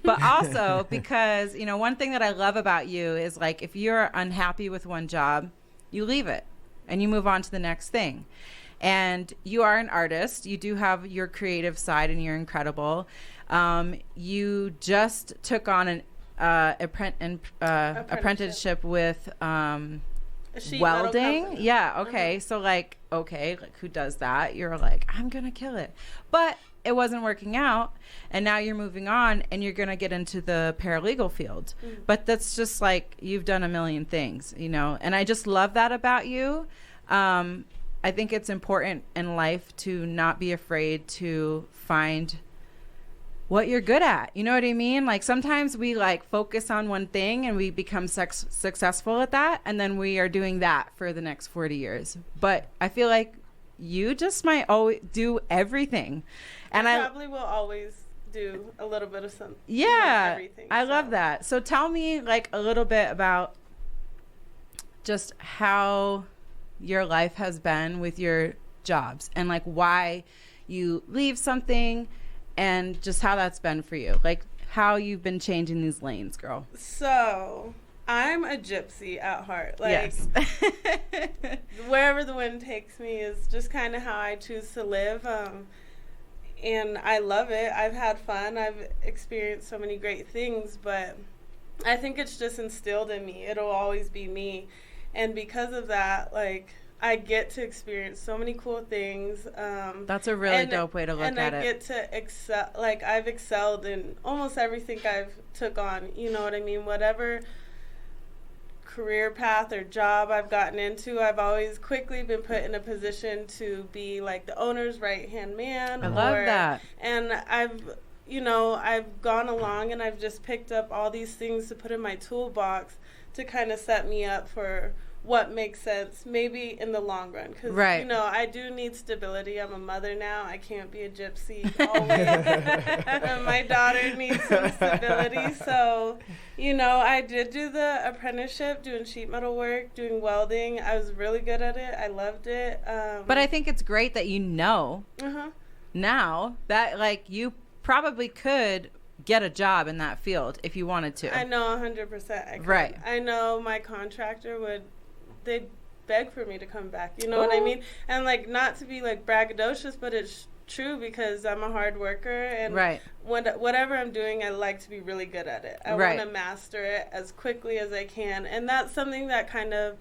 but also because, one thing that I love about you is like, if you're unhappy with one job, you leave it and you move on to the next thing. And you are an artist. You do have your creative side and you're incredible. You just took on an apprenticeship with welding. Yeah. Okay. So like who does that? You're like, I'm going to kill it. But it wasn't working out. And now you're moving on and you're going to get into the paralegal field. But that's just like, you've done a million things, and I just love that about you. I think it's important in life to not be afraid to find what you're good at. You know what I mean? Like sometimes we like focus on one thing and we become successful at that. And then we are doing that for the next 40 years. But I feel like you just might always do everything. And I probably will always do a little bit of something. Yeah. Everything, I love that. So tell me like a little bit about just how your life has been with your jobs and like why you leave something and just how that's been for you, like how you've been changing these lanes, girl. So I'm a gypsy at heart. Like, yes. Wherever the wind takes me is just kind of how I choose to live. And I love it. I've had fun. I've experienced so many great things, but I think it's just instilled in me. It'll always be me. And because of that, like, I get to experience so many cool things. That's a really dope way to look at it. And I get to excel. Like, I've excelled in almost everything I've took on. You know what I mean? Whatever career path or job I've gotten into, I've always quickly been put in a position to be, like, the owner's right-hand man. I love that. And I've gone along and I've just picked up all these things to put in my toolbox to kind of set me up for what makes sense maybe in the long run, because I do need stability. I'm a mother now. I can't be a gypsy always. My daughter needs some stability, so I did do the apprenticeship, doing sheet metal work, doing welding. I was really good at it. I loved it. But I think it's great that now that like you probably could get a job in that field if you wanted to. I know 100% I could. Right. I know my contractor they'd beg for me to come back. You know what I mean? And like, not to be like braggadocious, but it's true because I'm a hard worker, and whatever I'm doing, I like to be really good at it. I want to master it as quickly as I can. And that's something that kind of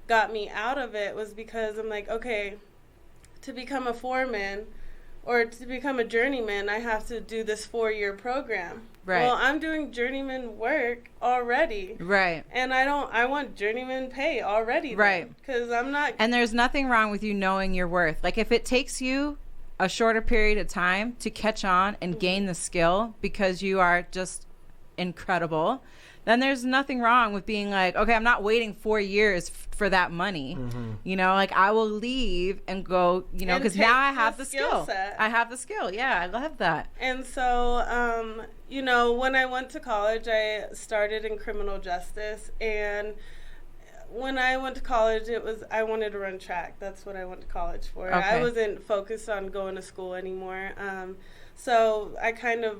got me out of it, was because I'm like, okay, to become a foreman or to become a journeyman, I have to do this 4-year program. Right. Well, I'm doing journeyman work already. Right. And I want journeyman pay already. Right. Because I'm not. And there's nothing wrong with you knowing your worth. Like, if it takes you a shorter period of time to catch on and gain the skill because you are just incredible, then there's nothing wrong with being like, okay, I'm not waiting 4 years for that money. Like, I will leave and go, because now I have the skill. I have the skill. Yeah, I love that. And so, when I went to college, I started in criminal justice. And when I went to college, I wanted to run track. That's what I went to college for. Okay. I wasn't focused on going to school anymore. So I kind of,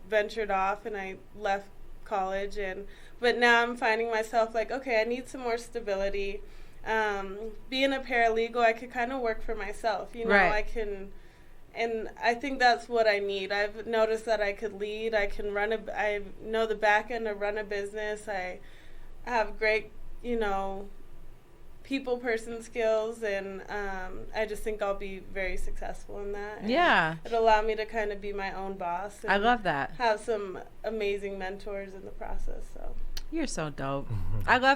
ventured off and I left college, but now I'm finding myself like, okay, I need some more stability. Being a paralegal, I could kind of work for myself, I can, and I think that's what I need. I've noticed that I could lead, I know the back end to run a business. I have great, people person skills, and I just think I'll be very successful in that. And it'll allow me to kind of be my own boss. And I love that. Have some amazing mentors in the process. So you're so dope. I love